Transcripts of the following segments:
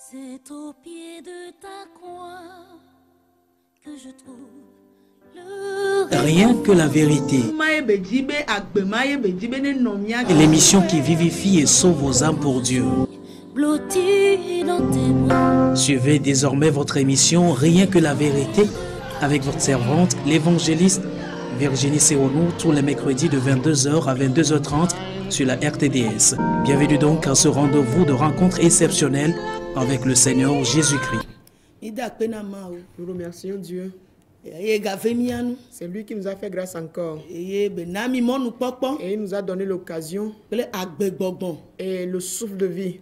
C'est au pied de ta croix que je trouve le Rien que la vérité. L'émission qui vivifie et sauve vos âmes pour Dieu. blotti dans tes bras. Suivez désormais votre émission Rien que la vérité avec votre servante, l'évangéliste Virginie Seonou, tous les mercredis de 22h à 22h30 sur la RTDS. Bienvenue donc à ce rendez-vous de rencontre exceptionnelle avec le Seigneur Jésus-Christ. Nous remercions Dieu. C'est lui qui nous a fait grâce encore. Et il nous a donné l'occasion et le souffle de vie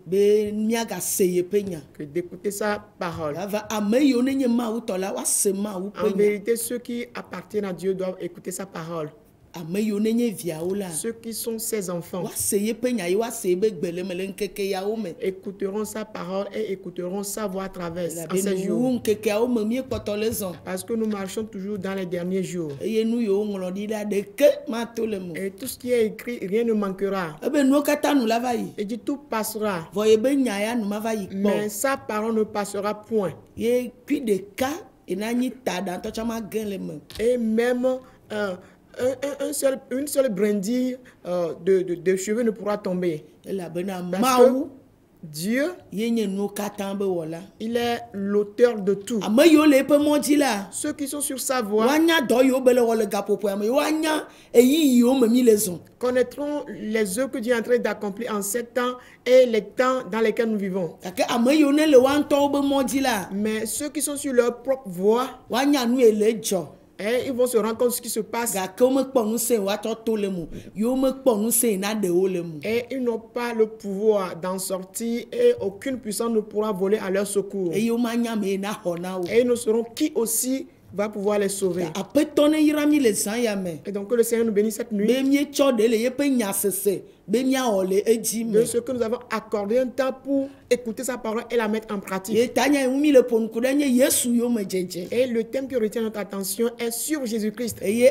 que d'écouter sa parole. En vérité, ceux qui appartiennent à Dieu doivent écouter sa parole. Ceux qui sont ses enfants écouteront sa parole et écouteront sa voix à travers en ces jours. Parce que nous marchons toujours dans les derniers jours. Et tout ce qui est écrit, rien ne manquera. Et dit tout passera. Mais sa parole ne passera point. Et même une seule brindille de cheveux ne pourra tomber. Parce que Dieu, il est l'auteur de tout. Ceux qui sont sur sa voie connaîtront les œuvres que Dieu est en train d'accomplir en 7 ans et les temps dans lesquels nous vivons. Mais ceux qui sont sur leur propre voie, et ils vont se rendre compte de ce qui se passe. Et ils n'ont pas le pouvoir d'en sortir et aucune puissance ne pourra voler à leur secours. Et ils ne sauront qui aussi va pouvoir les sauver. Et donc que le Seigneur nous bénisse cette nuit. De ce que nous avons accordé un temps pour écouter sa parole et la mettre en pratique. Et le thème qui retient notre attention est sur Jésus-Christ. Et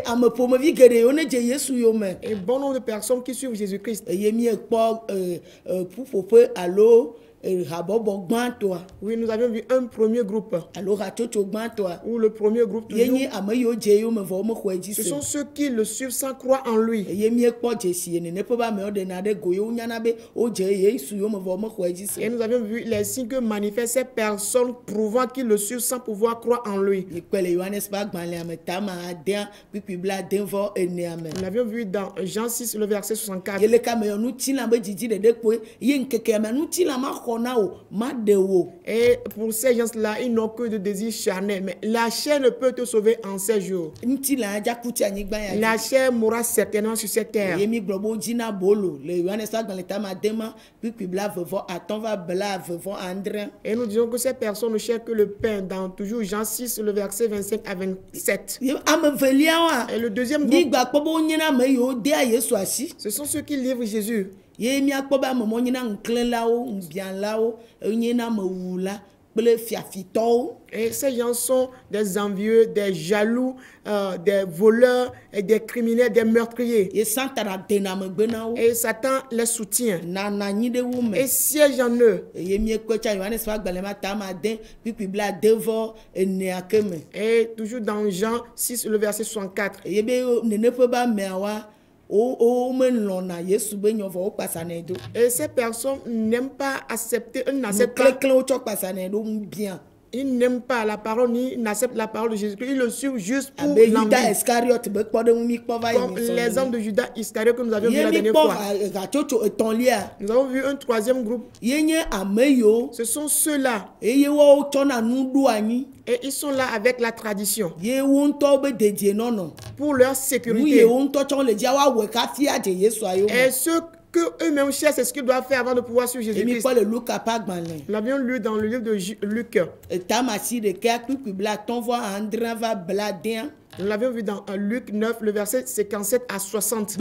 bon nombre de personnes qui suivent Jésus-Christ. Oui, nous avions vu un premier groupe. Ou le premier groupe toujours, ce sont ceux qui le suivent sans croire en lui. Et nous avions vu les signes que manifestent ces personnes prouvant qu'ils le suivent sans pouvoir croire en lui. Nous l'avions vu dans Jean 6, le verset 64. Et pour ces gens-là, ils n'ont que de désirs charnels. Mais la chair ne peut te sauver en ces jours. La chair mourra certainement sur cette terre. Et nous disons que ces personnes ne cherchent que le pain dans toujours Jean 6, le verset 25 à 27. Et le deuxième groupe, ce sont ceux qui livrent Jésus. Et ces gens sont des envieux, des jaloux, des voleurs, et des criminels, des meurtriers. Et Satan les soutient et siège en eux. Et toujours dans Jean 6, le verset 64. Et ces personnes n'aiment pas accepter, ils n'aiment pas la parole, ni n'acceptent la parole de Jésus-Christ. Ils le suivent juste pour l'envie. Comme les hommes de Judas Iscariot que nous avions vu la dernière fois. Nous avons vu un troisième groupe. Ce sont ceux-là. Et ils sont là avec la tradition. Pour leur sécurité. Et ceux que eux-mêmes cherchent, c'est ce qu'ils doivent faire avant de pouvoir suivre Jésus-Christ. Nous l'avions lu dans le livre de Luc. Nous l'avions vu dans Luc 9, le verset 57 à 60.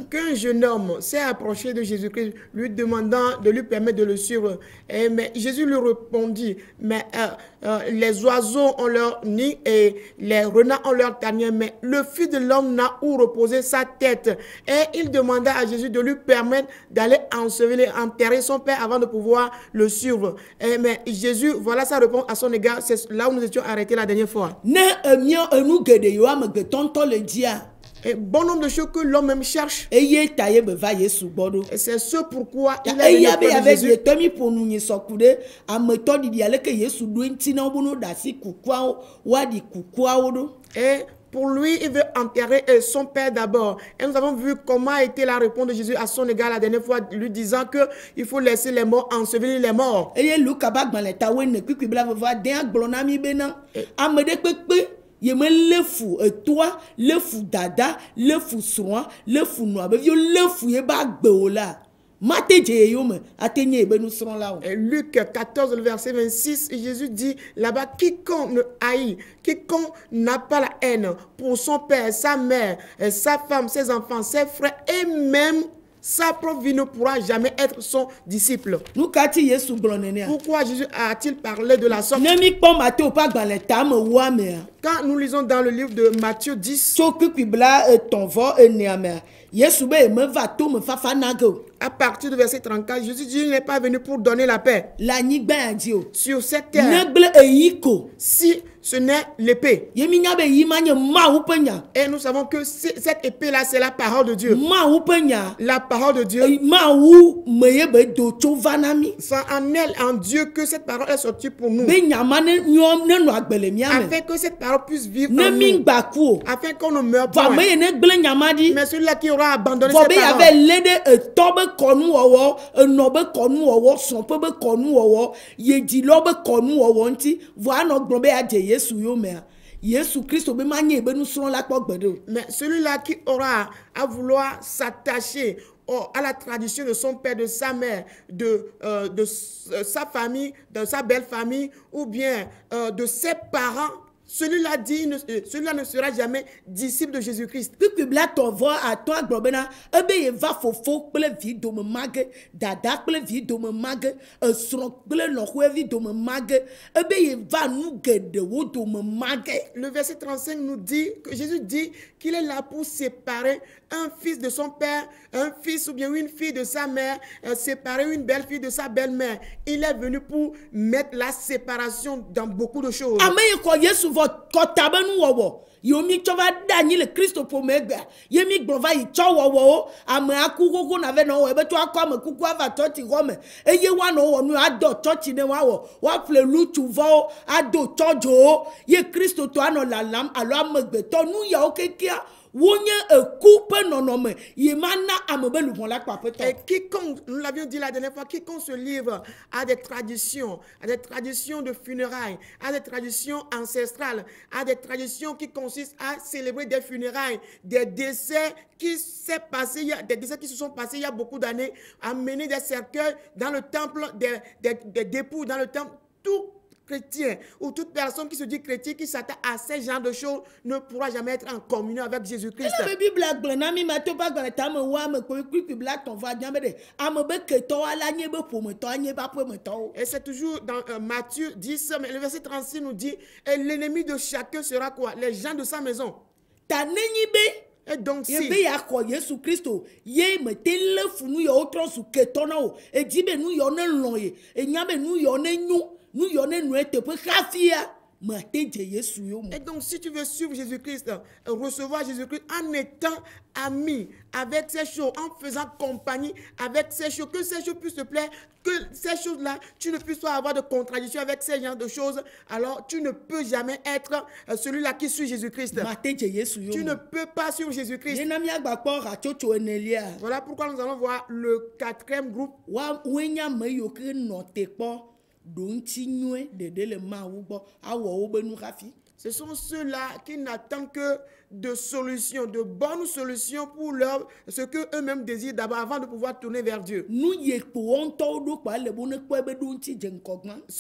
Qu'un jeune homme s'est approché de Jésus-Christ, lui demandant de lui permettre de le suivre. Mais Jésus lui répondit, mais les oiseaux ont leur nid et les renards ont leur tanière, mais le Fils de l'homme n'a où reposer sa tête. Et il demanda à Jésus de lui permettre d'aller enterrer son père avant de pouvoir le suivre. Mais Jésus, voilà sa réponse à son égard. C'est là où nous étions arrêtés la dernière fois. Et bon nombre de choses que l'homme même cherche. Et c'est ce pourquoi il est venu auprès de Jésus. Et pour lui, il veut enterrer son père d'abord. Et nous avons vu comment a été la réponse de Jésus à son égard la dernière fois, lui disant qu'il faut laisser les morts ensevelir les morts. Ye me le fou toi le fou dada le fou soin le fou noir be le fou ye ba gbe o la mate je yo me atenye be nous serons là. Luc 14 le verset 26, Jésus dit là-bas, quiconque ne haït, quiconque n'a pas la haine pour son père, sa mère, sa femme, ses enfants, ses frères et même sa propre vie ne pourra jamais être son disciple. Pourquoi Jésus a-t-il parlé de la sorte? Quand nous lisons dans le livre de Matthieu 10, à partir du verset 34, Jésus dit qu'il n'est pas venu pour donner la paix sur cette terre. Si ce n'est l'épée. Et nous savons que cette épée-là, c'est la parole de Dieu. La parole de Dieu. C'est en elle, en Dieu, que cette parole est sortie pour nous. Afin que cette parole puisse vivre en nous. Afin qu'on ne meure pas. Mais celui-là qui aura abandonné cette parole. Mais celui-là qui aura à vouloir s'attacher à la tradition de son père, de sa mère, de sa famille, de sa belle famille, ou bien de ses parents, celui-là dit, celui-là ne sera jamais disciple de Jésus-Christ. Le verset 35 nous dit que Jésus dit qu'il est là pour séparer un fils de son père, un fils ou bien une fille de sa mère, séparer une belle fille de sa belle-mère. Il est venu pour mettre la séparation dans beaucoup de choses. Yomi chova dani le Christ pour megbe yemi glova yi chowo ame akugogo na ve no ebe to akwa me kuku ava church Rome eye wa no wo nu ado church ne wa ple lutu vo ado chojo ye Christ to ano la lam alo amegbe to nu ya okekia. Et quiconque, nous l'avions dit la dernière fois, quiconque se livre à des traditions de funérailles, à des traditions ancestrales, à des traditions qui consistent à célébrer des funérailles, des décès qui s'est passé, des décès qui se sont passés il y a beaucoup d'années, à mener des cercueils dans le temple des dépouilles, dans le temple, tout chrétien ou toute personne qui se dit chrétien qui s'attache à ces genres de choses ne pourra jamais être en communion avec Jésus-Christ. Et c'est toujours dans Matthieu 10, mais le verset 36 nous dit, et l'ennemi de chacun sera quoi? Les gens de sa maison. Et donc si et donc, si tu veux suivre Jésus-Christ, recevoir Jésus-Christ en étant ami avec ces choses, en faisant compagnie avec ces choses, que ces choses puissent te plaire, que ces choses-là, tu ne puisses pas avoir de contradiction avec ces genres de choses, alors tu ne peux jamais être celui-là qui suit Jésus-Christ. Tu ne peux pas suivre Jésus-Christ. Voilà pourquoi nous allons voir le quatrième groupe. Ce sont ceux-là qui n'attendent que de solutions, de bonnes solutions pour ce que eux-mêmes désirent d'abord avant de pouvoir tourner vers Dieu. Ce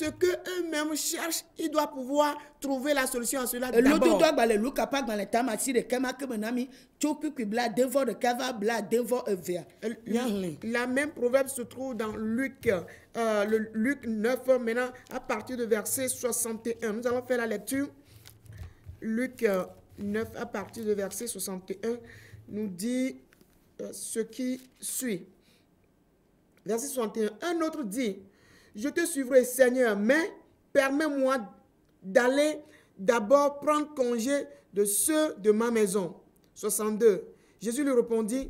que eux-mêmes cherchent, ils doivent pouvoir trouver la solution à cela d'abord. La même proverbe se trouve dans Luc, Luc 9, maintenant à partir de verset 61. Nous allons faire la lecture. Luc 9, à partir de verset 61, nous dit ce qui suit. Verset 61. Un autre dit, je te suivrai, Seigneur, mais permets-moi d'aller d'abord prendre congé de ceux de ma maison. 62. Jésus lui répondit,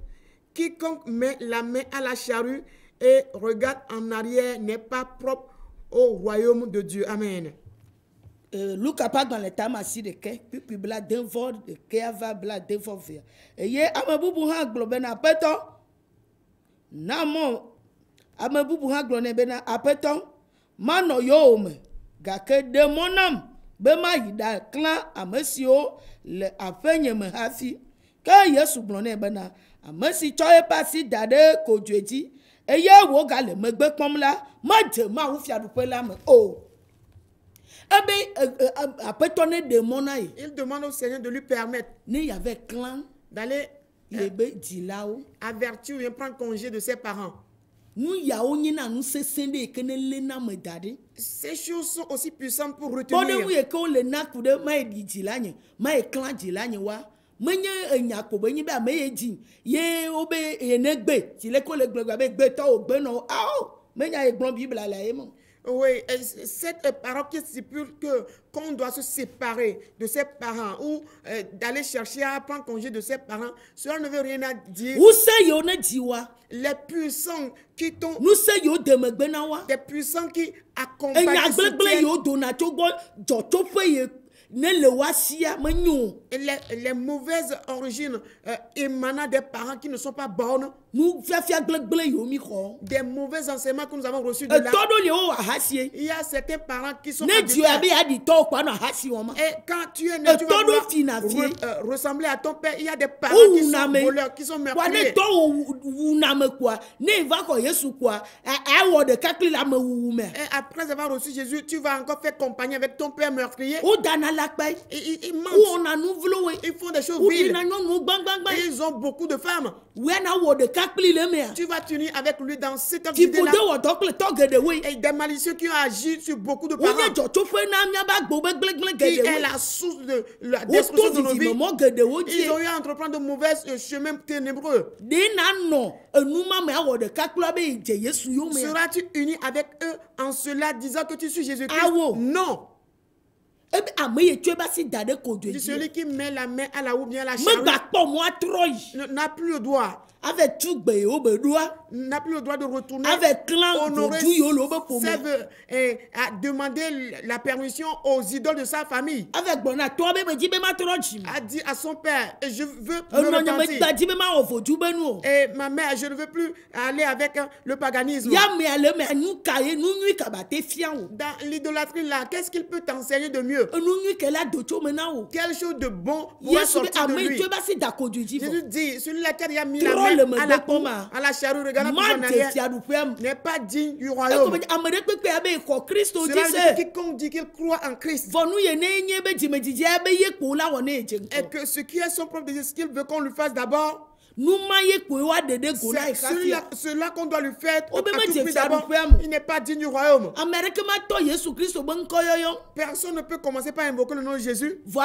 quiconque met la main à la charrue et regarde en arrière n'est pas propre au royaume de Dieu. Amen. Luka pas dans l'état massi de ke puis bla denvor de ke ava bla denvor via eye amabubu ha globe na peto na mo amabubu ha glone be na apeto mano yo me ga ke demonam be ma yida clan amesio le afenye me hafi ke yesu glone be na amesi choye pasi dade ko dweji eye wo ga le megbe pom la ma je ma wu fia du pe la me o. Il demande au Seigneur de lui permettre d'aller avertir ou bien prendre congé de ses parents. Ces choses sont aussi puissantes pour retenir. Oui, cette parole qui stipule qu'on doit se séparer de ses parents ou d'aller chercher à prendre congé de ses parents, cela ne veut rien dire. Les puissants qui t'ont... Des puissants qui accompagnent... Et les mauvaises origines émanant des parents qui ne sont pas bonnes. Des mauvais enseignements que nous avons reçus de là. Il y a certains parents qui sont adultères. Et quand tu es né, tu vas ressembler à ton père. Il y a des parents qui sont voleurs, qui sont meurtriers. Et après avoir reçu Jésus, tu vas encore faire compagnie avec ton père meurtrier. Ils mentent. Ils font des choses viles. Ils ont beaucoup de femmes. Tu vas t'unir avec lui dans cette idée-là. Et des malicieux qui ont agi sur beaucoup de parents. Qui est la source de la destruction de nos vies. Ils ont eu à entreprendre de mauvais chemins ténébreux. Seras-tu uni avec eux en cela disant que tu suis Jésus-Christ? Non. Celui qui met la main à la ou bien à la charrue n'a plus le droit. N'a plus le droit de retourner honorer, à demander la permission aux idoles de sa famille. A dit à son père, je veux me repentir. Et ma mère, je ne veux plus aller avec le paganisme. Dans l'idolâtrie là, qu'est-ce qu'il peut t'enseigner de mieux? Quelque chose de bon pour sortir de lui. Jésus dit, celui-là qui a mis la main à la charrue, regardant en arrière, n'est pas digne du royaume. Cela veut dire quiconque dit qu'il croit en Christ. Et que ce qui est son propre désir, ce qu'il veut qu'on lui fasse d'abord, cela qu'on doit lui faire à tout prix d'abord, il n'est pas digne du royaume. Personne ne peut commencer par invoquer le nom de Jésus tout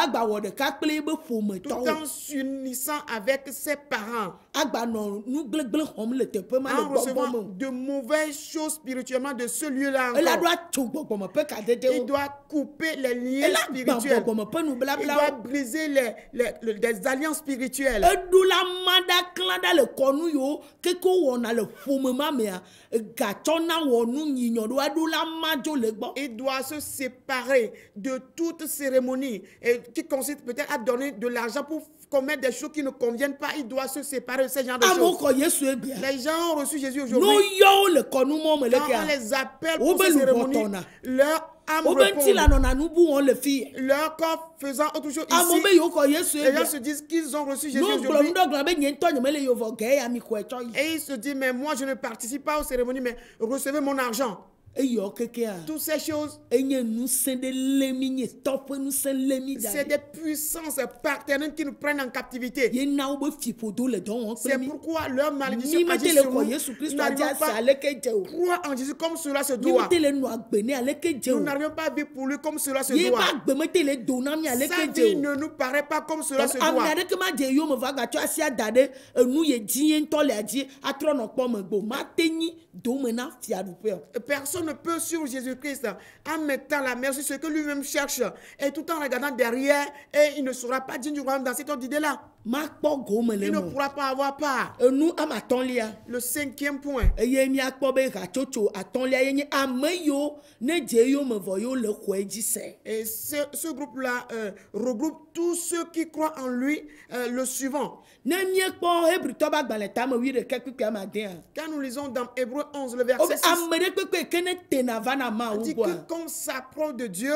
en s'unissant avec ses parents, en recevant de mauvaises choses spirituellement de ce lieu-là. Il doit couper les liens spirituels. Il doit briser les alliances spirituelles. Il doit se séparer de toute cérémonie qui consiste peut-être à donner de l'argent pour commettre des choses qui ne conviennent pas. Il doit se séparer de ce genre de choses. Les gens ont reçu Jésus aujourd'hui. Quand on les appelle pour ces cérémonies, leur à me répondre. Leur corps faisant autre chose ici, les gens se disent qu'ils ont reçu Jésus aujourd'hui. Et ils se disent, mais moi je ne participe pas aux cérémonies, mais recevez mon argent. Toutes ces choses, c'est des puissances partenaires qui nous prennent en captivité. C'est pourquoi leur malédiction agit sur nous. Nous n'arrivons pas à croire en Jésus comme cela se doit. Nous n'arrivons pas à vivre pour lui comme cela se doit. Sa vie ne nous paraît pas comme cela se doit. Personne ne peut suivre Jésus-Christ en mettant la main sur ce que lui-même cherche et tout en regardant derrière, et il ne sera pas digne du royaume dans cette ordre d'idée-là. Il ne pourra pas avoir part. Le cinquième point. Et ce groupe-là regroupe tous ceux qui croient en lui le suivant. Quand nous lisons dans Hébreux 11, le verset 6, on dit que qu'on s'approche de Dieu,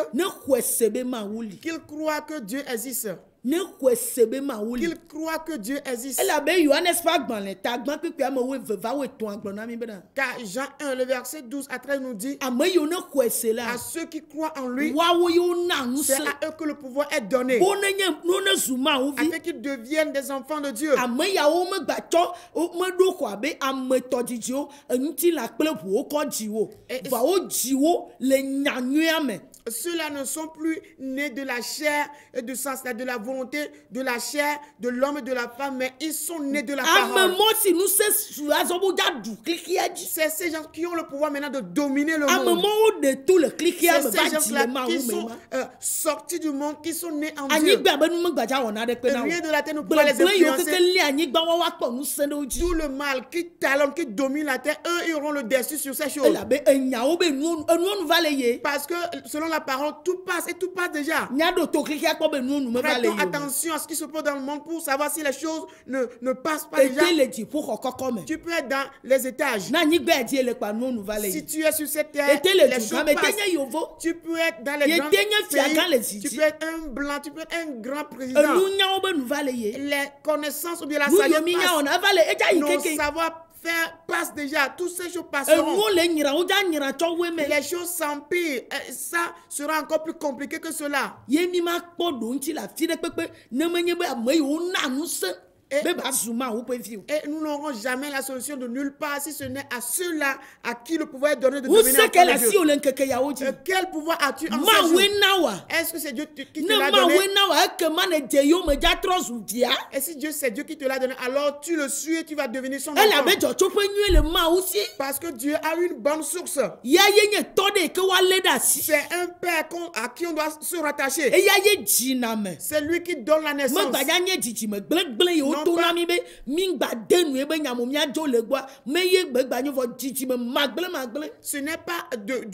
qu'il croit que Dieu existe. Qu'il croit que Dieu existe. Car Jean 1, le verset 12 à 13 nous dit, à ceux qui croient en lui, c'est à eux que le pouvoir est donné, afin qu'ils deviennent des enfants de Dieu. Ceux-là ne sont plus nés de la chair et du sang, de la volonté de la chair, de l'homme et de la femme, mais ils sont nés de la parole. C'est ces gens qui ont le pouvoir maintenant de dominer le monde. C'est ces gens-là qui sont sortis du monde, qui sont nés en Dieu. Rien de la terre ne pourra les influencer. Tout le mal qui talonne, qui domine la terre, eux, ils auront le dessus sur ces choses. Parce que selon la parole, tout passe et tout passe déjà. Prêtons attention à ce qui se passe dans le monde pour savoir si les choses ne passent pas déjà. Tu peux être dans les étages. Si tu es sur cette terre, les choses passent. Tu peux être dans les grands pays. Tu peux être un blanc, tu peux être un grand président. Les connaissances ou bien la sagesse passent. Nos savoir passe déjà, toutes ces choses passeront. Les choses s'empirent, ça sera encore plus compliqué que cela. Et nous n'aurons jamais la solution de nulle part si ce n'est à ceux-là à qui le pouvoir est donné de devenir enfant de Dieu. Quel pouvoir as-tu en ce jour? Est-ce que c'est Dieu qui te l'a donné? Et si Dieu c'est Dieu qui te l'a donné, alors tu le suis et tu vas devenir son enfant. Parce que Dieu a une bonne source. C'est un père à qui on doit se rattacher. C'est lui qui donne la naissance. Ce n'est pas d'une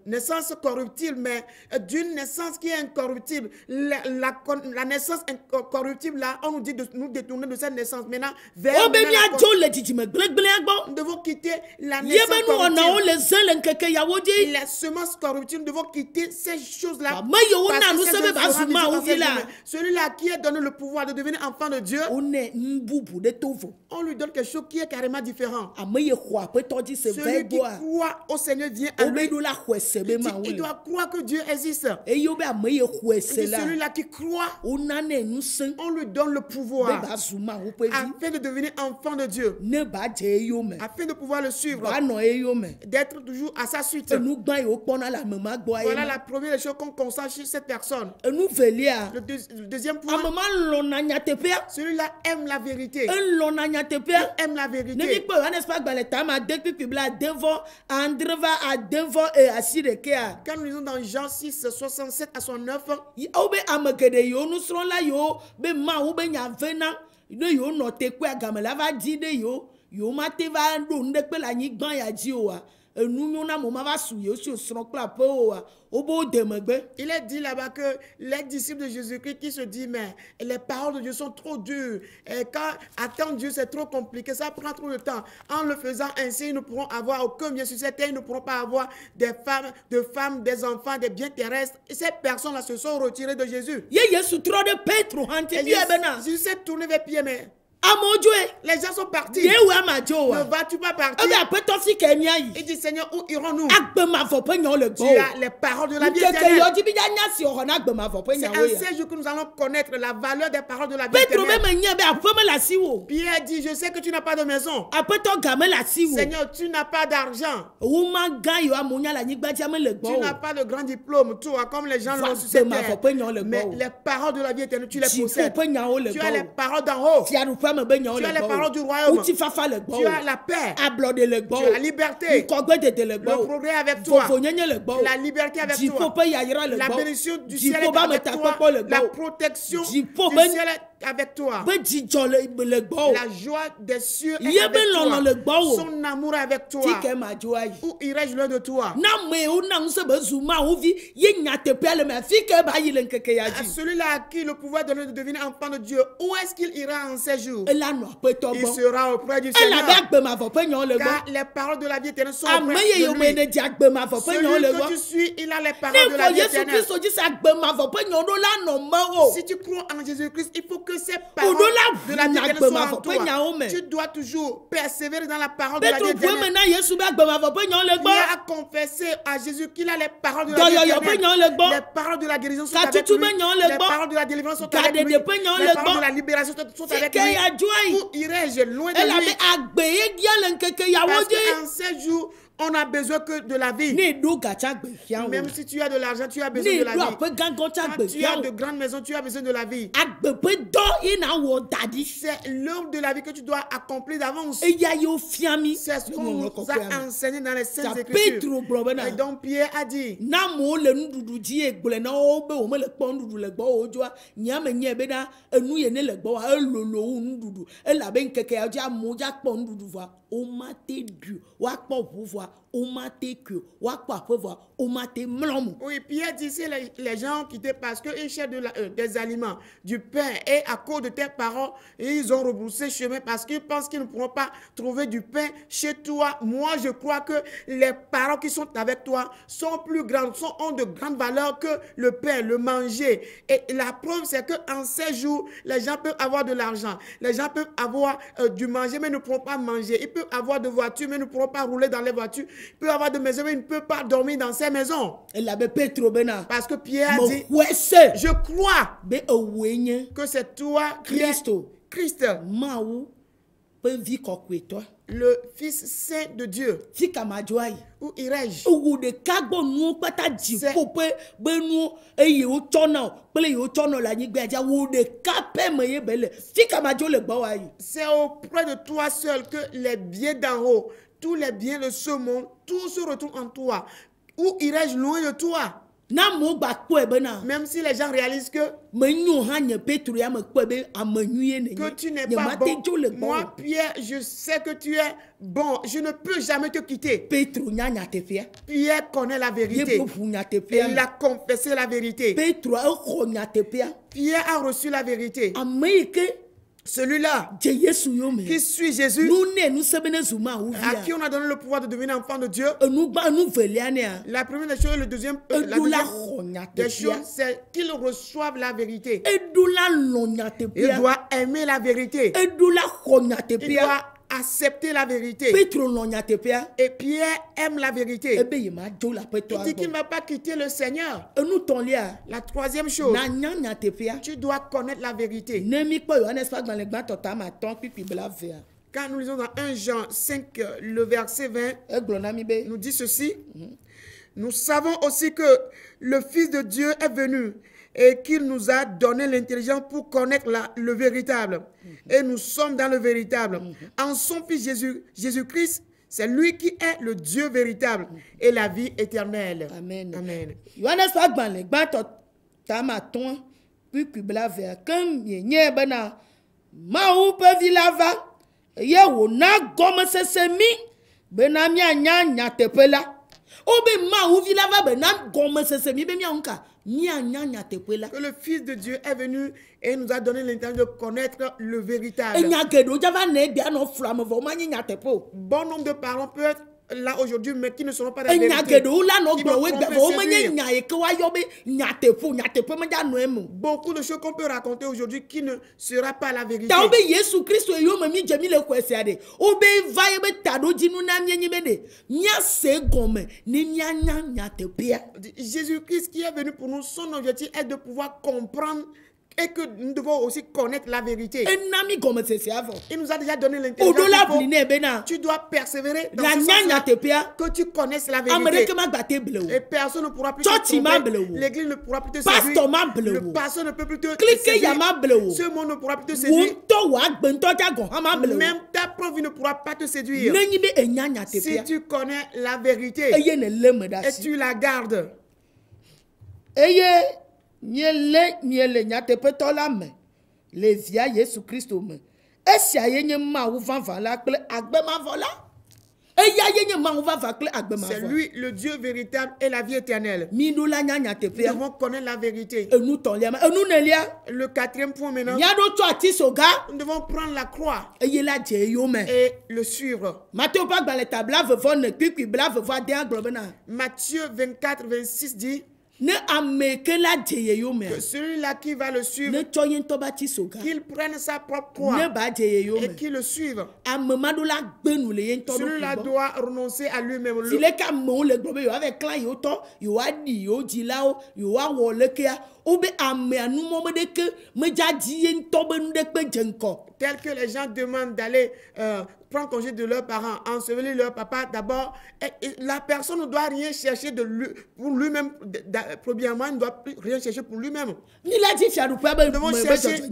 naissance corruptible, mais d'une naissance qui est incorruptible. La naissance incorruptible, là, on nous dit de nous détourner de cette naissance. Maintenant, vers nous devons quitter la naissance corruptible. Les semences corruptibles, nous devons quitter ces choses-là. Celui-là qui est donné le pouvoir de devenir enfant de Dieu, on lui donne quelque chose qui est carrément différent. Celui qui croit au Seigneur vient à lui. Il doit croire que Dieu existe. Et celui-là qui croit, on lui donne le pouvoir afin de devenir enfant de Dieu, afin de pouvoir le suivre, d'être toujours à sa suite. Voilà la première chose qu'on constate chez cette personne. Le deuxième point, celui-là aime la vérité. Il aime la vérité. Quand nous lisons dans Jean 6, 67 à 69, Il est dit là-bas que les disciples de Jésus-Christ qui se disent, mais les paroles de Dieu sont trop dures. Et quand attendre Dieu, c'est trop compliqué, ça prend trop de temps. En le faisant ainsi, ils ne pourront avoir aucun bien sur cette terre, ils ne pourront pas avoir des femmes, des enfants, des biens terrestres. Et ces personnes-là se sont retirées de Jésus. Et Jésus s'est tourné vers Pierre, mais les gens sont partis. Ne vas-tu pas partir? Il dit, Seigneur, où irons-nous? Tu as les paroles de la vie éternelle. C'est en ces jours que nous allons connaître la valeur des paroles de la vie éternelle. Pierre dit, je sais que tu n'as pas de maison. Seigneur, tu n'as pas d'argent. Tu n'as pas de grand diplôme, toi, comme les gens l'ont sur cette terre. Mais les paroles de la vie éternelle, tu les possèdes. Tu as les paroles d'en haut. Tu as les paroles du royaume. Tu as la paix. Tu as la liberté. Le progrès avec toi. La liberté avec toi. La bénédiction du ciel est avec toi. La protection du ciel est avec toi. La joie des cieux est avec toi. Son amour est avec toi. Où irais-je loin de toi? À celui-là à qui le pouvoir donné de devenir enfant de Dieu, où est-ce qu'il ira en ces jours? Il sera auprès du Seigneur. Car les paroles de la vie éternelle sont auprès de lui. Celui que tu suis, il a les paroles de la vie éternelle. Si tu crois en Jésus-Christ, il faut que ces paroles de la vie éternelle soient en toi. Tu dois toujours persévérer dans la parole de la vie éternelle. Pierre a confessé à Jésus qu'il a les paroles de la vie éternelle. Les paroles de la guérison sont avec lui. Les paroles de la délivrance sont avec lui. Les paroles de la libération sont avec lui. Où irais-je loin de lui? Parce qu'en ces jours, on a besoin que de la vie. Même si tu as de l'argent, tu as besoin de la vie. Quand tu as de grandes maisons, tu as besoin de la vie. C'est l'œuvre de la vie que tu dois accomplir d'avance. C'est ce qu'on nous a enseigné dans les Saintes Écritures. Et donc Pierre a dit, oui, Pierre disait les gens ont quitté parce qu'ils cherchent des aliments, du pain, et à cause de tes paroles, ils ont rebroussé chemin parce qu'ils pensent qu'ils ne pourront pas trouver du pain chez toi. Moi, je crois que les paroles qui sont avec toi sont plus grandes, ont de grandes valeurs que le pain, le manger. Et la preuve, c'est qu'en ces jours, les gens peuvent avoir de l'argent, les gens peuvent avoir du manger, mais ne pourront pas manger. Ils peuvent avoir de voitures, mais ne pourront pas rouler dans les voitures. Ils peuvent avoir de maisons, mais ils ne peuvent pas dormir dans ces maisons. Parce que Pierre a dit, je crois que c'est toi, Christ, le Fils Saint de Dieu. Où irais-je? C'est auprès de toi seul que les biens d'en haut, tous les biens de ce monde, tout se retrouve en toi. Où irais-je loin de toi? Même si les gens réalisent que tu n'es pas bon. Moi, Pierre, je sais que tu es bon. Je ne peux jamais te quitter. Pierre connaît la vérité. Il a confessé la vérité. Pierre a reçu la vérité. Celui-là qui suit Jésus, à qui on a donné le pouvoir de devenir enfant de Dieu, la première des choses et la deuxième des choses, c'est qu'il reçoive la vérité. Il doit aimer la vérité. Il doit accepter la vérité. Et Pierre aime la vérité. Il dit qu'il ne va pas quitter le Seigneur. La troisième chose, tu dois connaître la vérité. Quand nous lisons dans 1 Jean 5, le verset 20, nous dit ceci. Nous savons aussi que le Fils de Dieu est venu et qu'il nous a donné l'intelligence pour connaître le véritable. Et nous sommes dans le véritable. En son Fils Jésus-Christ, c'est lui qui est le Dieu véritable et la vie éternelle. Amen. Amen. benamia nya nya tepela obe ma uvi lava benam gomme sese mi be mi anka nya nya nya tepela que le Fils de Dieu est venu et nous a donné l'intention de connaître le véritable. e nya gedo java ne bia no flame vo ma nya tepo Bon nombre de parents peuvent être là aujourd'hui mais qui ne seront pas dans e la nya vérité. gedo la no Qui gbo vont we tromper, gbo o ma séduire. nya e ke wa yo be nya tepo me ja no emu Beaucoup de choses qu'on peut raconter aujourd'hui qui ne sera pas la vérité. ta obe Yesu Kristo e yo ma mi jemi le kwese ade obe va e be tado jinu na mi be de nya se gomme ni nya nya nya tepia Jésus-Christ qui est venu pour nous, son objectif est de pouvoir comprendre et que nous devons aussi connaître la vérité. e na mi gomme sese avo Il nous a déjà donné odo la l'intelligence. bline be na Tu dois persévérer dans la ce nya nya sens-là, tepia que tu connaisses la vérité. Amerika ma gbate blewo Et personne ne pourra plus te Church ma tromper. blewo. L'église ne pourra plus te Pastor ma séduire. blewo. Le pasteur ne peut plus te Clique séduire. ya ma blewo. Ce monde ne pourra plus te séduire. wonto wa gbento ja go ha ma blewo Même ta prof ne pourra pas te séduire. nenyi be enya nya Si tepia tu connais la vérité eye ne leme da et si tu la gardes. eye nyele nya tepe to la me le via Yesu Kristo me esia ye nye ma wu vanvan la kple agbe ma vola eya ye nye ma wu vanvan kple agbe ma C'est vola lui le Dieu véritable et la vie éternelle. mi do la nya nya Nous tepia devons connaître la vérité. enu ton lia enu ne lia Le quatrième point maintenant, nya do to ati soga nous devons prendre la croix eye la je yo me et le suivre. Matthieu pas dans les tabla vevon ne kwi bla vevo de aglobena Matthieu 24, 26 dit ne ameke la je yo me que celui-là qui va le suivre, ne choyen to ba ti soga qu'il prenne sa propre ne croix ba je yo et me qu'il le suive. amema do la gbenu le yen to do Celui-là kubo doit renoncer à lui-même. si le ka mo le globe yo avec clan yo to yo adi yo jilao yo wa wo le ke obe ame anu mo me de ke me ja ji yen to be nu de pe jenko Tel que les gens demandent d'aller prendre congé de leurs parents, ensevelir leur papa, d'abord, la personne ne doit rien chercher de lui, pour lui-même. Premièrement, il ne doit plus rien chercher pour lui-même. ni la di fiadu pa be Nous devons chercher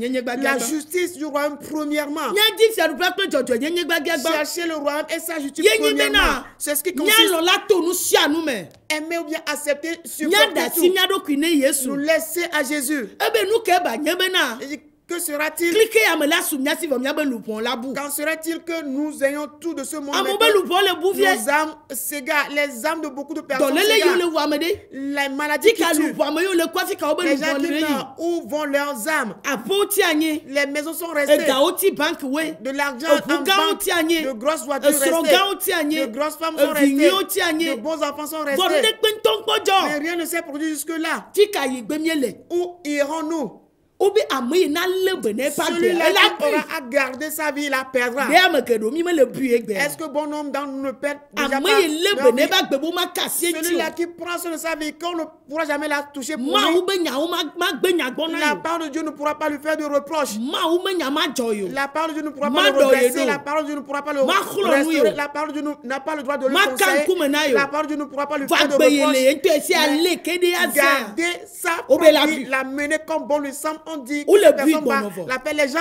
la justice du royaume premièrement. nya di fiadu pa pe jojo nyenye gbagba Chercher le royaume et sa justice Yenyi premièrement. bena. C'est ce qui nya consiste lo la to nu sia nu me aimer ou bien accepter, nya da supporter si tout. nya do kwine Yesu Nous laisser à Jésus. ebe nu ke ba nye bena Et que sera-t-il? clique ya me la sum nya si vom nya be lupon la bu Quand sera-t-il que nous ayons tout de ce monde? amo mais be que lupon le bu vie nos âmes s'égarent, les âmes de beaucoup de do personnes le le yo le s'égarent. wa me de Les maladies ti qui ka tuent, lupon me yo le kwa fi ka obe les gens lupon qui le yi meurent, où vont leurs âmes? apo ti anyi Les maisons sont e restées, ga o ti bank we de l'argent Ofu en ga o banque, ti anyi de grosses voitures esro ga o restées, ti anyi de grosses femmes sont evinyi o restées, ti anyi de bons enfants sont vom de restés. pe nton Mais kpojo rien ne s'est produit jusque-là. ti ka yi gbe miele Où irons-nous? obi amoyi na lebe ne pa de Celui-là elle a qui aura à garder sa vie, il la perdra. de amekedo mi me le bu egbe Est-ce que bon homme dans nous ne perd déjà pas amoyi leur lebe ne vie? ba gbe bo ma kasi ti Celui-là qui prend soin de sa vie, qu'on ne pourra jamais la toucher pour ma lui. wo be nya wo ma gbe nya gbɔ na La yo parole de Dieu ne pourra pas lui faire de reproches. ma wo me nya ma jɔ yo La parole de Dieu ne pourra Ma pas le doye redresser. do. La parole de Dieu ne pourra pas le Ma khlo restaurer. nu yo. La parole de Dieu n'a pas le droit de le Ma conseiller. kan kume na yo. La parole de Dieu ne pourra pas lui va faire de gbe yele reproches. yen to esi ale Mais kede ya za garder sa Obe propre la vie, bu. la mener comme bon lui semble. On dit Ou que le personne but, va bon, bon. l'appelle. Les gens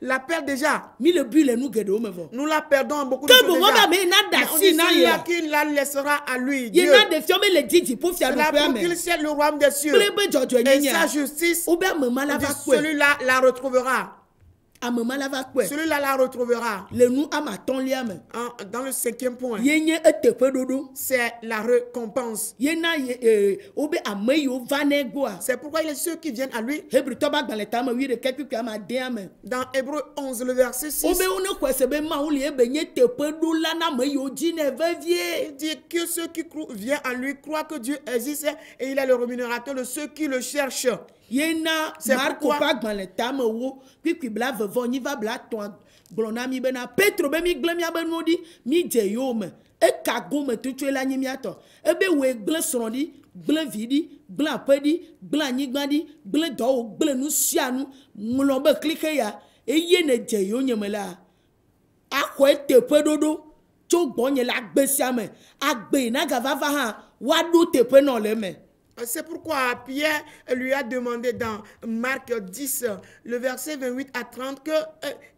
l'appellent déjà. mi le bu le nu gede o me vɔ Nous la perdons en beaucoup de ke choses bo mo déjà. ba me na Mais da on si dit na celui-là ye qui la laissera à lui. ye Dieu. na de fiɔ me le didi po fia C'est do là pe pour ame qu'il ciel le royaume des cieux. kple be jɔjɔ Et nye sa nya justice, o be ame ma la on dit va kpɔe celui-là la retrouvera. ame ma la va kpɔe Celui-là la retrouvera. le nu ama tɔnlia me Dans le cinquième point, ye nye eteƒe ɖoɖo c'est la récompense. ye na wo be ame yiwo va ne gbɔa C'est pourquoi il y a ceux qui viennent à lui. hebritɔ ba gbalẽ tame wi ɖeke kpikpi ama de ame Dans Hébreu 11, le verset 6, wo be wo ne xɔ ese be mawu li ebe nye teƒeɖola na ame yiwo dzi ne vevie il dit que ceux qui viennent à lui croient que Dieu existe et il est le rémunérateur de ceux qui le cherchent. ye na C'est marko pourquoi- ƒe agbalẽ tame wo kpikpi bla vevɔ nyi va bla tɔ̃ gblɔ na mi bena petro be mi gblẽ miabe nuwo ɖi mi dze yewo me eka gome tutsue la nyi miatɔ ebe woe gblẽ srɔ̃ ɖi gblẽ vi ɖi gblẽ aƒe ɖi gblẽ anyigba ɖi gblẽ dɔwɔ gblẽ nu sia nu ŋlɔ be klike ya eye ne dze yewo nye me la axɔ eteƒe ɖoɖo tso gbɔnye le agbe sia me agbe na gavava hã woaɖo teƒe nɔ le eme. C'est pourquoi Pierre lui a demandé dans Marc 10, le verset 28 à 30, que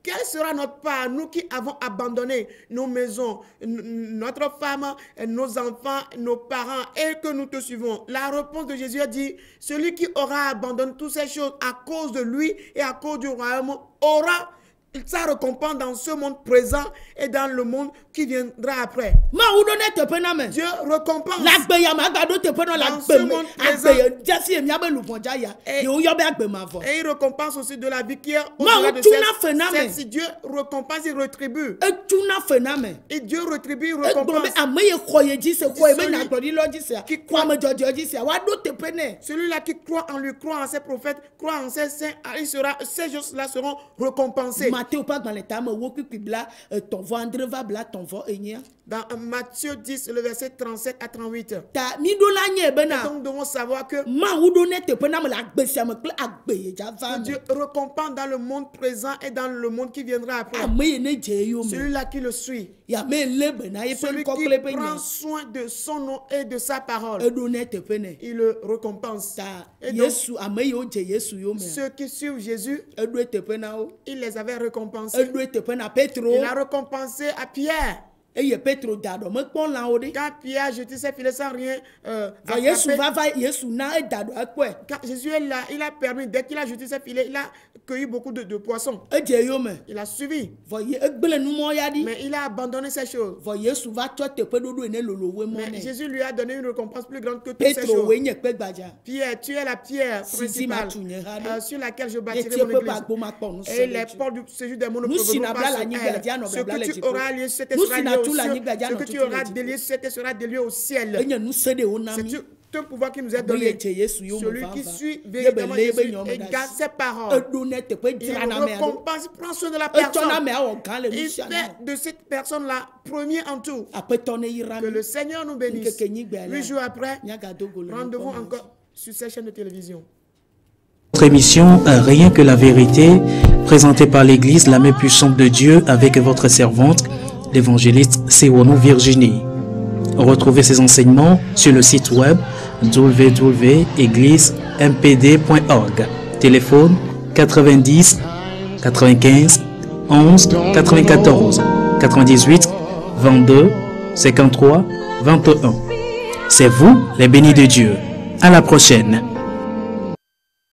quelle sera notre part, nous qui avons abandonné nos maisons, notre femme, nos enfants, nos parents, et que nous te suivons. La réponse de Jésus a dit, celui qui aura abandonné toutes ces choses à cause de lui et à cause du royaume aura sa récompense dans ce monde présent et dans le monde qui viendra après. Dieu récompense dans ce monde présent. Et il récompense aussi de la vie qui est au-delà de celle-ci. Dieu récompense, il rétribue. Et Dieu rétribue, il récompense. Celui-là qui croit en lui, croit en ses prophètes, croit en ses saints, ces choses-là seront récompensées. Dans Matthieu 10, le verset 37 à 38. Donc nous devons savoir que Dieu récompense dans le monde présent et dans le monde qui viendra après. Celui-là qui le suit. Celui qui prend soin de son nom et de sa parole. Il le récompense. Et donc, ceux qui suivent Jésus, il les avait récompensés. Il a récompensé à Pierre. Quand Pierre a jeté ses filets sans rien quand Jésus est là, il a permis, dès qu'il a jeté ses filets, il a cueilli beaucoup de poissons. Il a suivi. Mais il a abandonné ces choses. Mais Jésus lui a donné une récompense plus grande que toutes ces choses. Pierre, tu es la pierre principale sur laquelle je bâtirai mon église. Et les portes du séjour des mondes ne prévaudront pas sur elle. Ce que tu auras lié, c'était sera lié au ciel. Ce que tu auras délié, c'était sera délié au ciel. C'est un pouvoir qui nous est donné. Celui qui suit véritablement Jésus et garde ses paroles. Il récompense, il prend soin de la personne. Il fait de cette personne-là premier en tout. Que le Seigneur nous bénisse. 8 jours après, rendez-vous encore sur cette chaîne de télévision. Notre émission Rien que la vérité, présentée par l'Église la main puissante de Dieu avec votre servante, l'évangéliste Sewono Virginie. Retrouvez ces enseignements sur le site web www.égliseMPD.org. Téléphone 90 95 11 94 98 22 53 21. C'est vous les bénis de Dieu. À la prochaine.